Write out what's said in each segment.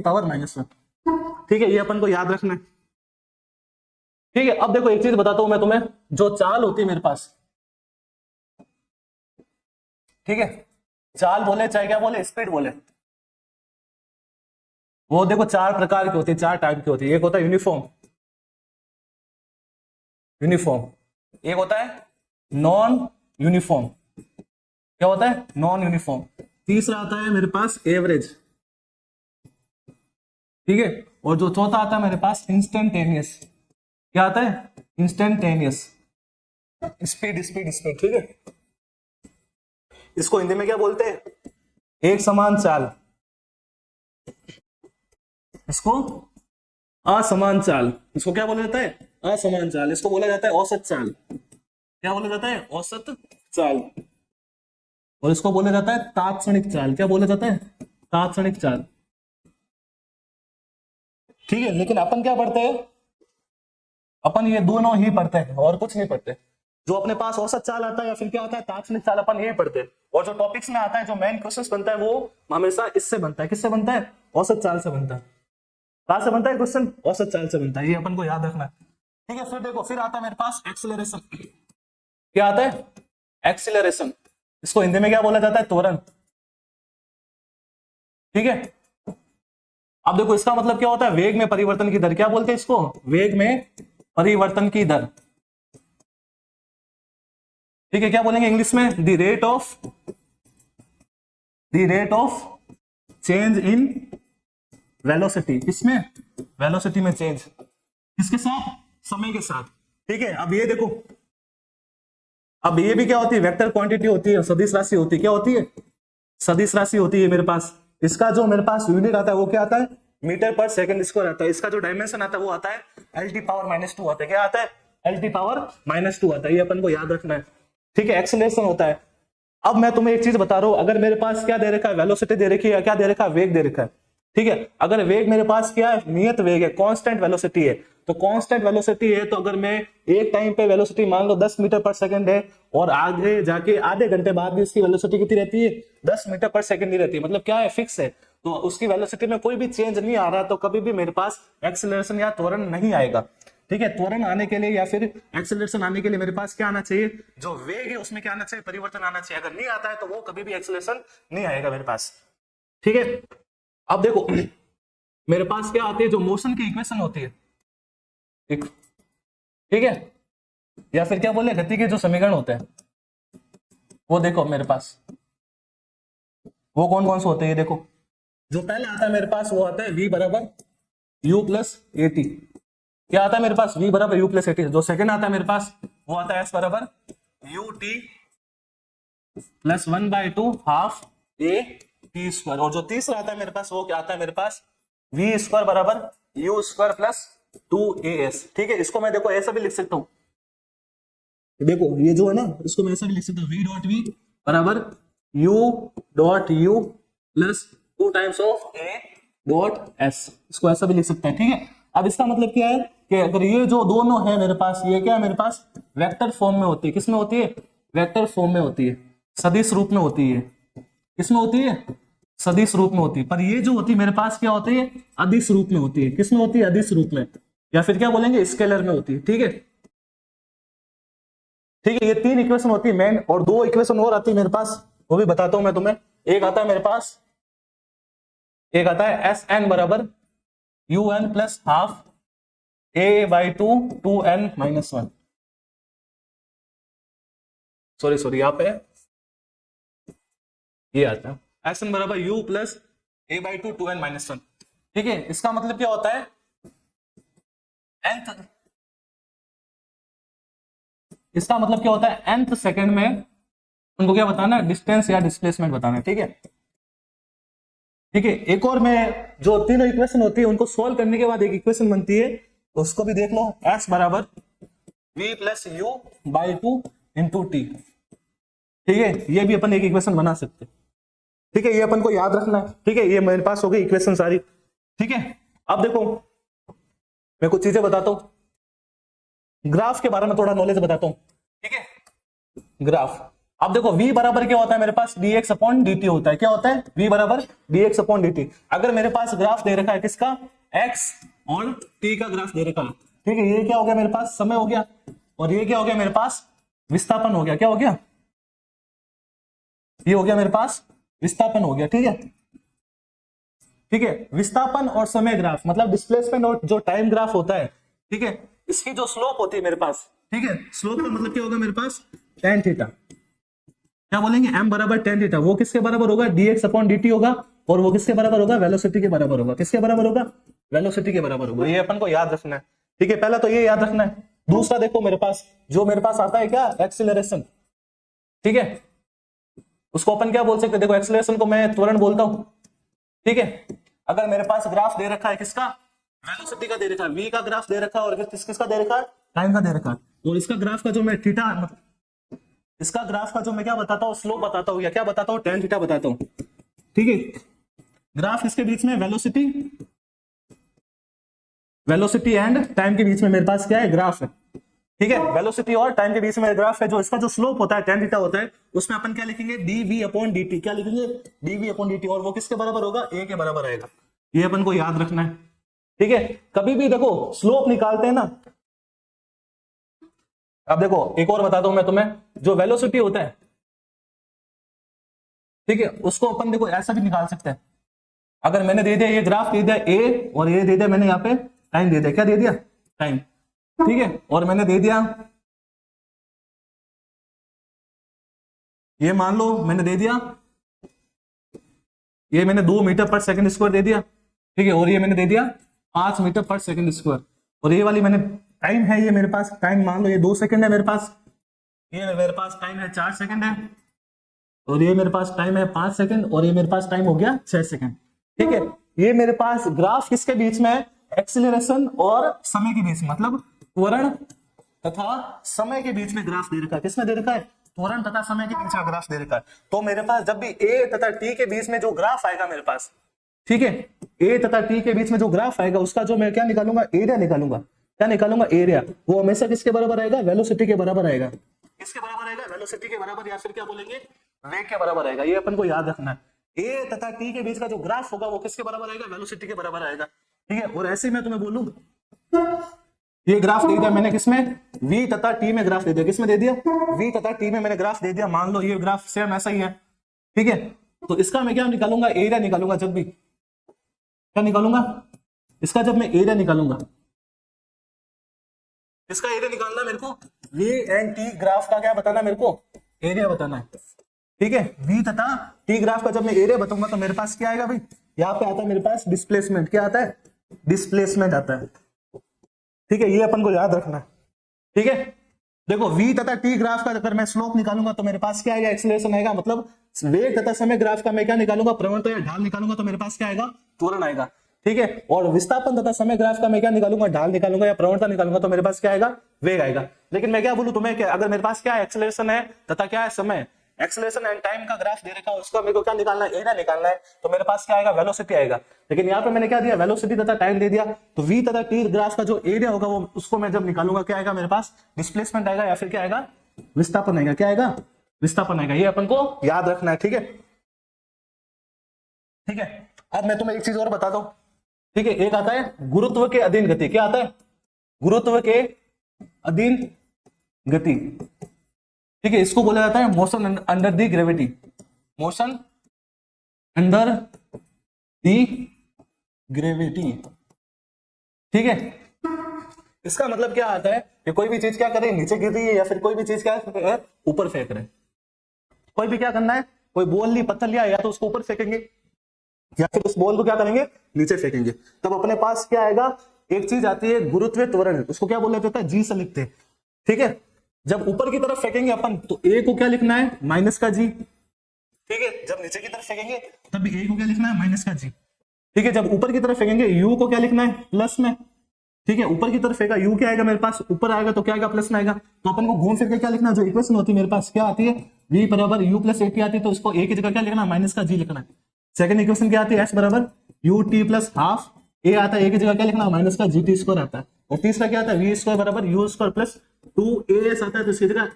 की पावर -1। ठीक है, ये अपन को याद रखना है। ठीक है, अब देखो एक चीज बताता हूं मैं तुम्हें, जो चाल होती है मेरे पास, ठीक है, चाल बोले चाहे क्या बोले, स्पीड बोले, वो देखो चार प्रकार की होती है, चार टाइप की होती है। एक होता है यूनिफॉर्म, यूनिफॉर्म, एक होता है नॉन यूनिफॉर्म, क्या होता है, नॉन यूनिफॉर्म। तीसरा आता है मेरे पास एवरेज, ठीक है, और जो चौथा आता है मेरे पास इंस्टेंटेनियस। क्या आता है, इंस्टेंटेनियस, स्पीड स्पीड स्पीड, ठीक है। इसको हिंदी में क्या बोलते हैं, एक समान चाल, इसको असमान चाल, इसको क्या बोला जाता है, असमान चाल, इसको बोला जाता है औसत चाल। क्या बोला जाता है, औसत चाल। और इसको बोला जाता है तात्क्षणिक चाल। क्या बोला जाता है, तात्क्षणिक चाल। ठीक है, लेकिन अपन क्या पढ़ते हैं, अपन ये दोनों ही पढ़ते हैं और कुछ नहीं पढ़ते। जो अपने पास औसत चाल आता है या फिर क्या आता है तात्क्षणिक चाल, अपन यही पढ़ते हैं। और जो टॉपिक्स में आता है, जो मेन क्वेश्चन बनता है, वो हमेशा इससे बनता है। किससे बनता है? औसत चाल से बनता है। कहां से बनता है क्वेश्चन? औसत चाल से बनता है। ये अपन को याद रखना है। ठीक है, फिर देखो, फिर आता है मेरे पास एक्सीलरेशन। क्या आता है? एक्सीलरेशन। इसको हिंदी में क्या बोला जाता है? त्वरण। ठीक है, अब देखो इसका मतलब क्या होता है? वेग में परिवर्तन की दर। क्या बोलते हैं इसको? वेग में परिवर्तन की दर। ठीक है, क्या बोलेंगे इंग्लिश में? The rate of change in velocity. किसमें? वेलोसिटी में चेंज। किसके साथ? समय के साथ। ठीक है, अब ये देखो, अब ये भी क्या होती है? वेक्टर क्वांटिटी होती है, सदिश राशि होती है। क्या होती है? सदिश राशि होती है मेरे पास। इसका जो मेरे पास यूनिट आता है वो क्या आता है? मीटर पर सेकंड स्क्वायर आता है। इसका जो डायमेंशन आता है वो आता है LT⁻⁻² आता है। क्या आता है? LT⁻⁻² आता है। ये अपन को याद रखना है। ठीक है, एक्सेलरेशन होता है। अब मैं तुम्हें एक चीज बता रहा हूं, अगर मेरे पास क्या दे रखा है? वेलोसिटी दे रखी है, या क्या दे रखा है? वेग दे रखा है। ठीक है, अगर वेग मेरे पास क्या है? नियत वेग है, कांस्टेंट वेलोसिटी है। तो कांस्टेंट वेलोसिटी है, तो अगर मैं एक टाइम पे वेलोसिटी मान लो 10 मीटर पर सेकंड है, और आगे जाके आधे घंटे बाद भी इसकी वेलोसिटी कितनी रहती है? 10 मीटर पर सेकंड ही रहती है। मतलब क्या है? फिक्स है। तो उसकी वेलोसिटी में कोई भी चेंज नहीं आ रहा, तो कभी भी मेरे पास एक्सीलरेशन या त्वरण नहीं आएगा। ठीक है, त्वरण आने के लिए या फिर एक्सेलरेशन आने के लिए मेरे पास क्या आना चाहिए? जो वेग है उसमें क्या आना चाहिए? परिवर्तन आना चाहिए। अगर नहीं आता है तो वो कभी भी एक्सेलरेशन नहीं आएगा मेरे पास। ठीक है, अब देखो मेरे पास क्या आती है? जो मोशन की इक्वेशन होती है। ठीक है, या फिर क्या बोले, गति के जो समीकरण होते हैं, वो देखो मेरे पास वो कौन कौन से होते हैं। ये देखो, जो पहले आता है मेरे पास वो आता है V बराबर U प्लस AT। क्या आता है मेरे पास? V बराबर U प्लस AT। जो सेकंड आता है मेरे पास वो आता है S बराबर UT प्लस 1/2 हाफ AT²। और जो तीसरा आता है मेरे पास वो क्या आता है मेरे पास? V² बराबर U² प्लस 2AS। ठीक है, इसको मैं देखो ऐसा भी लिख सकता हूं। देखो ये जो है ना, इसको मैं ऐसा भी लिख सकता हूँ, V.V बराबर U.U plus 2 times of A.S। इसको ऐसा भी लिख सकते हैं। ठीक है, अब इसका मतलब क्या है कि अगर ये जो दोनों है मेरे पास, ये क्या है मेरे पास? वेक्टर फॉर्म में होती है। किस में होती है? वेक्टर फॉर्म में होती है, सदिश रूप में होती है। किस में होती है? सदिश रूप में होती है। पर ये जो होती है मेरे पास क्या होती है? अदिश रूप में होती है। किस में होती है? अदिश रूप में, या फिर क्या बोलेंगे? स्केलर में होती है। ठीक है, ठीक है, ये तीन इक्वेशन होती है मेन, और दो इक्वेशन और आती है मेरे पास, वो भी बताता हूं मैं तुम्हें। एक आता है मेरे पास, एक आता है SN बराबर UN plus half A/2 2n-1। Sorry sorry, यहाँ पे ये आता है SN बराबर U प्लस A/2 2n-1। ठीक है, इसका मतलब क्या होता है? nth, इसका मतलब क्या होता है? nth सेकंड में उनको क्या बताना है? डिस्टेंस या डिस्प्लेसमेंट बताना है। ठीक है, ठीक है, एक और मैं, जो तीनों इक्वेशन होती है उनको सोल्व करने के बाद एक इक्वेशन बनती है, तो उसको भी देख लो। S बराबर V plus U/2 into T. ठीक है, ये भी अपन एक इक्वेशन बना सकते हैं। ठीक है, ये अपन को याद रखना है। ठीक है, ये मेरे पास हो गई इक्वेशन सारी। ठीक है, अब देखो मैं कुछ चीजें बताता हूं, ग्राफ के बारे में थोड़ा नॉलेज बताता हूं। ठीक है, ग्राफ, अब देखो V बराबर क्या होता है मेरे पास? dx/dt होता है। क्या होता है? V बराबर dx/dt। अगर मेरे पास ग्राफ दे रखा है, किसका? x और t का ग्राफ दे रखा है। ठीक है, ये क्या हो गया मेरे पास? समय हो गया, और ये क्या हो गया मेरे पास? विस्थापन हो गया। क्या हो गया? ये हो गया मेरे पास विस्थापन हो गया। ठीक है, ठीक है, विस्थापन और समय ग्राफ मतलब डिस्प्लेसमेंट और जो टाइम ग्राफ होता है। ठीक है, इसकी जो स्लोप होती है मेरे पास, ठीक है, स्लोप का मतलब क्या होगा मेरे पास? tan theta. क्या बोलेंगे? m बराबर tan थीटा। वो किसके बराबर होगा? dx/dt होगा। और वो किसके बराबर होगा? वेलोसिटी के बराबर होगा। किसके बराबर होगा? वेलोसिटी के बराबर होगा। ये अपन को याद रखना है। ठीक है, पहला तो ये याद रखना है। दूसरा देखो मेरे पास, जो मेरे पास आता है क्या? एक्सीलरेशन। ठीक है, उसको अपन क्या बोल सकते हैं? देखो एक्सीलरेशन को मैं त्वरण बोलता हूं। ठीक है, अगर मेरे पास ग्राफ दे रखा है, किसका? वेलोसिटी का दे रखा है, v का ग्राफ दे रखा है, और किसका दे रखा है? टाइम का दे रखा है। और इसका ग्राफ का जो मैं थीटा, इसका ग्राफ का जो मैं क्या बताता हूँ? स्लोप बताता हूँ, या क्या बताता हूँ? tan थीटा बताता हूँ। ठीक है, ग्राफ इसके बीच में वेलोसिटी वेलोसिटी एंड टाइम के बीच में मेरे पास क्या है, ग्राफ है। ठीक है, वेलोसिटी और टाइम के बीच में ग्राफ है। जो इसका जो स्लोप होता है tan थीटा होता है, उसमें अपन क्या लिखेंगे, dv अपॉन dt। क्या लिखेंगे, dv अपॉन dt, और वो किसके बराबर होगा, a के बराबर आएगा। ये अपन को याद रखना है। ठीक है, कभी भी देखो स्लोप निकालते हैं ना, अब देखो एक और बताता हूं मैं तुम्हें, जो वेलोसिटी होता है, ठीक है, उसको अपन देखो ऐसा भी निकाल सकते हैं। अगर मैंने दे दिया ये ग्राफ दे दिया a, और ये दे दिया मैंने यहाँ पे टाइम दे दिया, क्या दे दिया, टाइम। ठीक है, और मैंने दे दिया, ये मान लो मैंने दे दिया, ये मैंने 2 मीटर पर सेकंड स्क्वायर दे दिया। ठीक है, और ये मैंने दे दिया 5 मीटर पर सेकंड स्क्वायर। और ये वाली मैंने टाइम है, ये मेरे पास टाइम मान लो ये 2 सेकंड है मेरे पास, ये मेरे पास टाइम है 4 सेकंड है, और ये मेरे पास टाइम है 5 सेकंड, और ये मेरे पास टाइम हो गया 6 सेकंड। ठीक है, ये मेरे पास ग्राफ किसके बीच में है, एक्सीलरेशन और समय के बीच में, मतलब त्वरण तथा समय के बीच में ग्राफ दे रखा है। किसमें दे रखा है, त्वरण तथा समय के बीच में ग्राफ दे रखा है। तो मेरे पास जब भी ए तथा टी के बीच में जो ग्राफ आएगा मेरे पास, ठीक है, ए तथा टी के बीच में जो ग्राफ आएगा, उसका जो मैं क्या निकालूंगा, एरिया निकालूंगा। क्या निकालूंगा, एरिया। वो हमेशा किसके बराबर आएगा, वेलोसिटी के बराबर आएगा। किसके बराबर आएगा, वेलोसिटी के बराबर, या फिर क्या बोलेंगे, वेग के बराबर आएगा। ये अपन को याद रखना है। ए तथा टी के बीच का जो ग्राफ होगा वो किसके बराबर आएगा, वेलोसिटी के बराबर आएगा। ठीक है, और ऐसे ही मैं तुम्हें बोलूं, ये ग्राफ दे दिया मैंने किसमें, v तथा t में ग्राफ दे दिया। किसमें दे दिया, v तथा t में मैंने ग्राफ दे दिया। मान लो ये ग्राफ सेम ऐसा ही है। ठीक है, तो इसका मैं क्या निकालूंगा, एरिया निकालूंगा। जब भी क्या निकालूंगा, इसका जब मैं एरिया निकालूंगा, इसका एरिया निकालना मेरे को, v एंड t ग्राफ का क्या बताना मेरे को, एरिया बताना है। ठीक है, v तथा t ग्राफ का जब मैं एरिया बताऊंगा तो मेरे पास क्या आएगा भाई, यहाँ पे आता है मेरे पास डिस्प्लेसमेंट। क्या आता है, डिस्प्लेसमेंट आता है। ठीक है, ये अपन को याद रखना है। ठीक है, देखो v तथा t ग्राफ का अगर मैं स्लोप निकालूंगा तो मेरे पास क्या आएगा, एक्सीलरेशन आएगा। मतलब वेग तथा समय ग्राफ का मैं क्या निकालूंगा, प्रवणता या ढाल निकालूंगा तो मेरे पास क्या आएगा, त्वरण आएगा। ठीक है, और विस्थापन तथा समय ग्राफ का मैं क्या निकालूंगा, ढाल निकालूंगा या प्रवणता निकालूंगा तो मेरे पास क्या आएगा, वेग आएगा। लेकिन मैं क्या बोलूं तुम्हें, क्या अगर मेरे पास क्या है, एक्सीलरेशन है तथा क्या है, समय, एक्सीलरेशन एंड टाइम का ग्राफ दे रखा है, उसका मेरे को क्या निकालना है, एरिया निकालना है, तो मेरे पास क्या आएगा, वेलोसिटी आएगा। लेकिन यहाँ पे मैंने क्या दिया, वेलोसिटी तथा टाइम दे दिया, तो v तथा t ग्राफ का जो एरिया होगा वो उसको मैं जब निकालूंगा क्या आएगा मेरे पास, डिस्प्लेसमेंट आएगा, या फिर क्या आएगा, विस्थापन आएगा। क्या आएगा, विस्थापन आएगा। ये अपन को याद रखना है। ठीक है, ठीक है। अब मैं तुम्हें एक चीज और बताता हूं। ठीक है, एक आता है गुरुत्व के अधीन गति। क्या आता है, गुरुत्व के अधीन गति। ठीक है, इसको बोला जाता है motion under the gravity, motion under the gravity. ठीक है, इसका मतलब क्या आता है कि कोई भी चीज क्या करे, नीचे गिर रही है, या फिर कोई भी चीज क्या है, ऊपर फेंक रहे। कोई भी क्या करना है, कोई बॉल ली, पत्थर लिया, या तो उसको ऊपर फेंकेंगे या फिर उस बॉल को क्या करेंगे, नीचे फेंकेंगे। तब अपने पास क्या आएगा, एक चीज आती है गुरुत्व त्वरण, उसको क्या बोला जाता है, जी से लिखते हैं। ठीक है, जब ऊपर की तरफ फेंकेंगे अपन तो ए को क्या लिखना है, माइनस का जी। ठीक है, जब नीचे की तरफ फेंकेंगे तब ए को क्या लिखना है, माइनस का जी। ठीक है, जब ऊपर की तरफ फेंकेंगे यू को क्या लिखना है, प्लस में। ठीक है, ऊपर की तरफ फेंका, यू क्या आएगा मेरे पास, ऊपर आएगा तो क्या आएगा, प्लस में आएगा। तो अपन को घूम फिर के क्या लिखना है, जो इक्वेशन होती है मेरे पास क्या आती है, v बराबर u प्लस at आती है, तो उसको a की जगह क्या लिखना है, माइनस का g लिखना है। सेकंड इक्वेशन क्या आती है, s बराबर u t plus half a आता है, a की जगह क्या लिखना है, माइनस का g t स्क्वायर आता है। और तीसरा क्या आता है, v स्क्वायर बराबर u स्क्वायर प्लस 2as आता है, तो इसकी जगह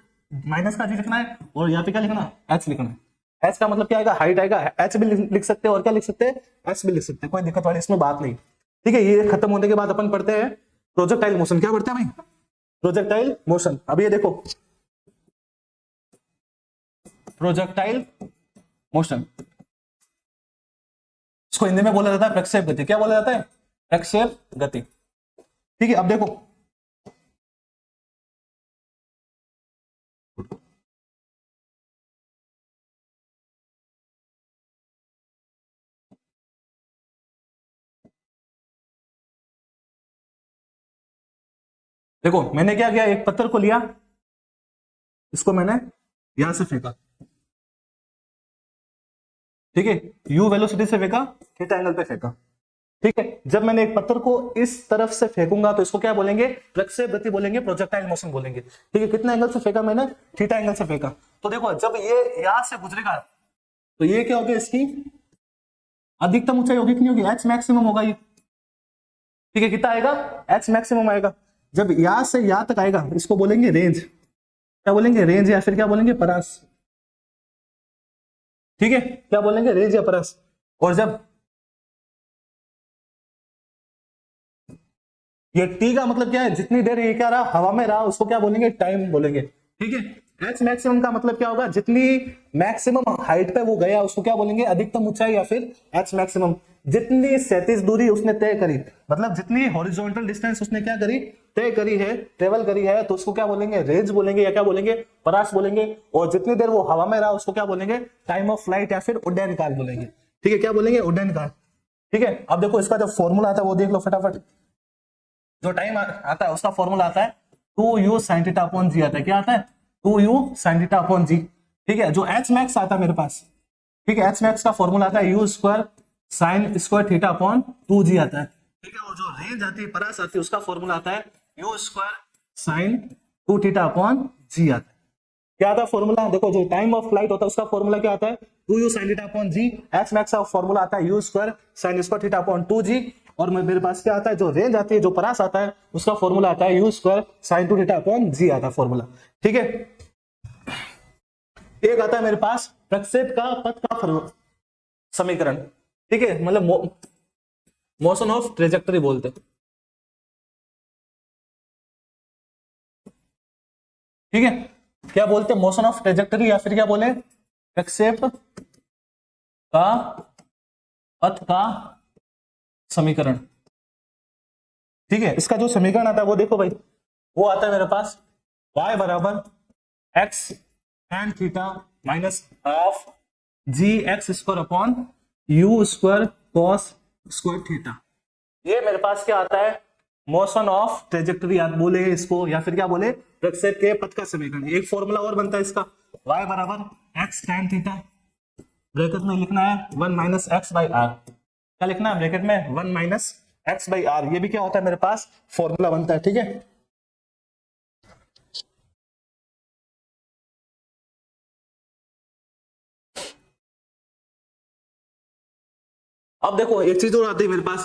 माइनस का g लिखना है, और यहाँ पे क्या लिखना है, h लिखना है। h का मतलब क्या आएगा, हाइट आएगा। h भी लिख सकते हैं और क्या लिख सकते हैं, s भी लिख सकते हैं, कोई दिक्कत वाली इसमें बात नहीं। ठीक है, ये खत्म होने के बाद अपन पढ़ते हैं प्रोजेक्टाइल मोशन। क्या पढ़ते हैं भाई, प्रोजेक्टाइल मोशन। अब ये देखो प्रोजेक्टाइल मोशन, इसको हिंदी में बोला जाता है प्रक्षेप गति। क्या बोला जाता है, प्रक्षेप गति। ठीक है, अब देखो देखो मैंने क्या किया, एक पत्थर को लिया, इसको मैंने यहां से फेंका। ठीक है, यू वेलोसिटी से फेंका, थीटा एंगल पे फेंका। ठीक है, जब मैंने एक पत्थर को इस तरफ से फेंकूंगा तो इसको क्या बोलेंगे, प्रक्षेप गति बोलेंगे, प्रोजेक्टाइल मोशन बोलेंगे। ठीक है, कितना एंगल से फेंका मैंने, थीटा एंगल से फेंका। तो देखो जब ये यहां से गुजरेगा तो ये क्या होगा, इसकी अधिकतम ऊंचाई होगी कि नहीं होगी, एच मैक्सिमम होगा ये। ठीक है, कितना आएगा, एच मैक्सिमम आएगा। जब यहां से यहां तक आएगा इसको बोलेंगे रेंज, क्या बोलेंगे, रेंज या फिर क्या बोलेंगे, परास। ठीक है, क्या बोलेंगे, रेंज या परास। और जब ये टी का मतलब क्या है, जितनी देर ये क्या रहा, हवा में रहा, उसको क्या बोलेंगे, टाइम बोलेंगे। ठीक है, एच मैक्सिमम का मतलब क्या होगा, जितनी मैक्सिमम हाइट पे वो गया उसको क्या बोलेंगे, अधिकतम ऊंचाई या फिर एच मैक्सिमम। जितनी क्षैतिज दूरी उसने तय करी, मतलब जितनी हॉरिजॉन्टल डिस्टेंस उसने क्या करी, तय करी है, ट्रेवल करी है, तो उसको क्या बोलेंगे, रेंज बोलेंगे या क्या बोलेंगे, परास बोलेंगे। और जितनी देर वो हवा में रहा उसको क्या बोलेंगे, टाइम ऑफ फ्लाइट या फिर उड्डयन काल बोलेंगे। ठीक है, क्या बोलेंगे, उड्डयन काल। ठीक है, अब देखो इसका जो फॉर्मूला आता है वो देख लो फटाफट। जो टाइम आता है उसका फॉर्मूला आता है 2u sin theta upon g आता है। क्या आता है, 2u sin थीटा अपॉन जी। ठीक है, जो एच मैक्स आता है मेरे पास, ठीक है, एच मैक्स का फॉर्मूला आता है u square sine square theta upon 2g आता है। ठीक है, और जो रेंज आती है, परास आती है, उसका फॉर्मूला आता है u square sine 2 theta upon g आता है। क्या आता है फॉर्मूला, देखो जो टाइम ऑफ फ्लाइट होता है उसका फॉर्मूला क्या आता है, 2u sin थीटा अपॉन जी। एच मैक्स का फॉर्मूला आता है u square sine square theta upon 2g। और मेरे पास क्या आता है, जो रेंज आती है, जो परास आता है, उसका फॉर्मूला आता है u square sine 2 theta upon g आता है फॉर्मूला। ठीक है, एक आता है मेरे पास प्रक्षेप का पथ का समीकरण। ठीक है, मतलब मोशन ऑफ ट्रेजेक्टरी बोलते हैं। ठीक है, क्या बोलते हैं, मोशन ऑफ ट्रेजेक्टरी या फिर क्या बोले, प्रक्षेप का पथ का समीकरण। ठीक है, इसका जो समीकरण आता है वो देखो भाई, वो आता है मेरे पास y बराबर x tan theta minus half g x square upon u square cos square theta. ये मेरे पास क्या आता है, मोशन ऑफ ट्रेजेक्टरी आप बोले इसको, या फिर क्या बोले, प्रक्षेप के पथ का समीकरण। एक फॉर्मूला और बनता है इसका, y बराबर एक्स tan थीटा, ब्रैकेट में लिखना है 1 माइनस एक्स बाई आर। क्या लिखना है ब्रैकेट में, 1 माइनस एक्स बाई आर। ये भी क्या होता है मेरे पास, फॉर्मूला बनता है। ठीक है, अब देखो एक चीज और आती है मेरे पास,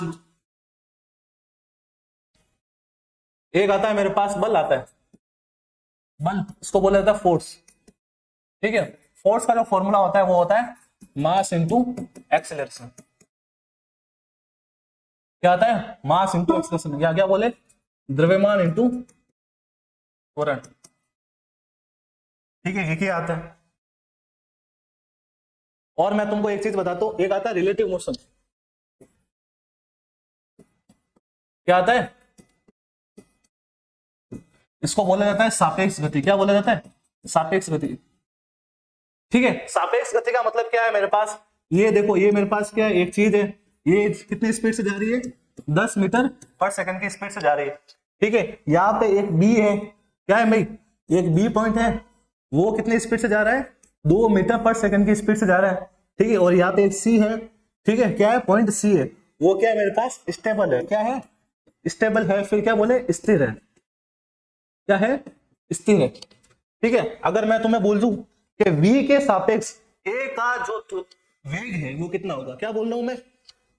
एक आता है मेरे पास बल आता है, बल इसको बोला जाता है फोर्स। ठीक है, फोर्स का जो फॉर्मूला होता है वो होता है मास इंटू एक्सेलरेशन। क्या आता है, मास इंटू एक्सेलरेशन, या क्या बोले, द्रव्यमान इंटू त्वरण। ठीक है, एक ही आता है। और मैं तुमको एक चीज बताता हूं, एक आता है रिलेटिव मोशन। क्या आता है, इसको बोला जाता है सापेक्ष गति। क्या बोला जाता है, सापेक्ष गति। ठीक है, सापेक्ष गति का मतलब क्या है मेरे पास, ये देखो, ये मेरे पास क्या है, एक चीज है, ये कितनी स्पीड से जा रही है, 10 मीटर पर सेकंड की स्पीड से जा रही है। ठीक है, यहाँ पे एक बी है, क्या है भाई, एक बी पॉइंट है, वो कितनी स्पीड से जा रहा है, 2 मीटर पर सेकंड की स्पीड से जा रहा है। ठीक है, और यहाँ पे एक सी है। ठीक है, क्या है, पॉइंट सी है, वो क्या है मेरे पास, स्टेबल है। क्या है, स्टेबल है, फिर क्या बोले, स्थिर है। क्या है, स्थिर है। ठीक है, अगर मैं तुम्हें बोल दूं कि v के सापेक्ष a का जो वेग है वो कितना होगा, क्या बोल रहा हूं मैं,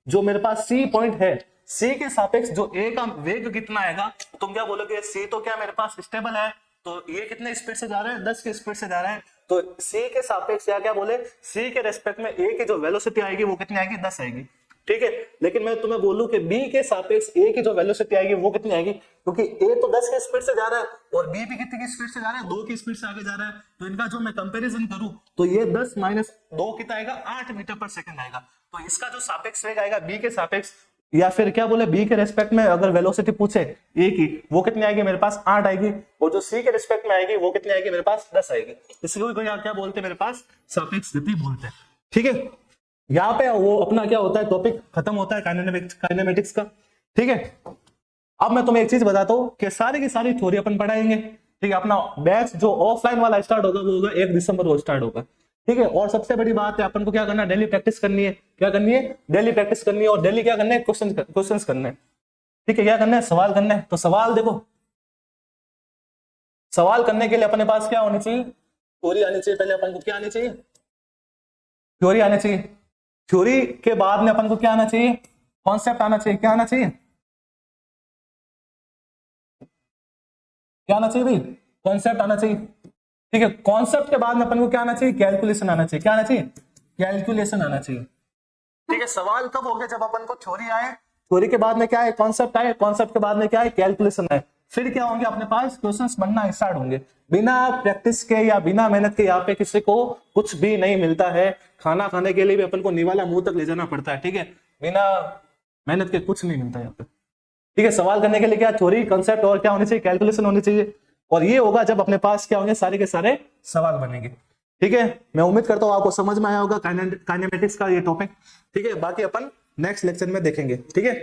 जो मेरे पास c पॉइंट है, c के सापेक्ष जो a का वेग कितना आएगा, तुम क्या बोलोगे, c तो क्या मेरे पास स्टेबल है, तो ये कितने स्पीड से जा रहा है, 10 की स्पीड से जा रहा है, तो c के सापेक्ष या क्या बोले, c के रेस्पेक्ट में a की जो वेलोसिटी आएगी वो कितनी आएगी, 10 आएगी। ठीक है, लेकिन मैं तुम्हें बोलूं कि b के सापेक्ष a की जो वेलोसिटी आएगी वो कितनी आएगी, क्योंकि a तो 10 की स्पीड से जा रहा है और b भी कितनी की स्पीड से जा रहा है, 2 की स्पीड से आगे जा रहा है, तो इनका जो मैं कंपैरिजन करूं तो ये 10 माइनस 2 कितना आएगा, 8 मीटर पर सेकंड आएगा। तो इसका जो सापेक्ष वेग आएगा b के सापेक्ष, या फिर क्या बोले, b के रेस्पेक्ट में अगर वेलोसिटी पूछे a की, वो कितनी आएगी मेरे पास, 8 आएगी, और जो c के रेस्पेक्ट में आएगी वो कितनी आएगी मेरे पास, 10 आएगी। इसको क्या बोलते हैं मेरे पास, सापेक्ष गति बोलते हैं। ठीक है, यहाँ पे वो अपना क्या होता है, टॉपिक खत्म होता है काइनेमेटिक्स का। ठीक है, अब मैं तुम्हें एक चीज बताता हूँ कि सारी की सारी थ्योरी अपन पढ़ाएंगे। ठीक है, अपना बैच जो ऑफलाइन वाला स्टार्ट होगा वो होगा 1 दिसंबर को स्टार्ट होगा। ठीक है, और सबसे बड़ी बात है, अपन को क्या करना है, डेली प्रैक्टिस करनी है। क्या करनी है, डेली प्रैक्टिस करनी है, और डेली क्या करना है, क्वेश्चन करने हैं। ठीक है, क्या करना है, सवाल करना है। तो सवाल देखो, सवाल करने के लिए अपने पास क्या होनी चाहिए, थ्योरी आनी चाहिए। पहले अपन को क्या आनी चाहिए, थ्योरी आनी चाहिए। थ्योरी के बाद में अपन को क्या आना चाहिए, कॉन्सेप्ट आना चाहिए। क्या आना चाहिए, क्या आना चाहिए भाई, कॉन्सेप्ट आना चाहिए। ठीक है, कॉन्सेप्ट के बाद में अपन को क्या आना चाहिए, कैलकुलेशन आना चाहिए। क्या आना चाहिए, कैलकुलेशन आना चाहिए। ठीक है, सवाल कब हो गया, जब अपन को थ्योरी आए, थ्योरी के बाद में क्या है, कॉन्सेप्ट आए, कॉन्सेप्ट के बाद में क्या है, कैलकुलेशन आए, फिर क्या होंगे अपने पास, क्वेश्चंस बनना स्टार्ट होंगे। बिना प्रैक्टिस के या बिना मेहनत के यहाँ पे किसी को कुछ भी नहीं मिलता है। खाना खाने के लिए भी अपन को निवाला मुंह तक ले जाना पड़ता है। ठीक है, बिना मेहनत के कुछ नहीं मिलता है यहाँ पे। ठीक है, सवाल करने के लिए क्या, थ्योरी, कांसेप्ट और क्या होनी चाहिए, कैलकुलेशन होनी चाहिए। और ये होगा जब अपने पास क्या होंगे, सारे के सारे सवाल बनेंगे। ठीक है, मैं उम्मीद करता हूं आपको समझ में आया होगा काइनेमेटिक्स का ये टॉपिक। ठीक है, बाकी अपन नेक्स्ट लेक्चर में देखेंगे। ठीक है।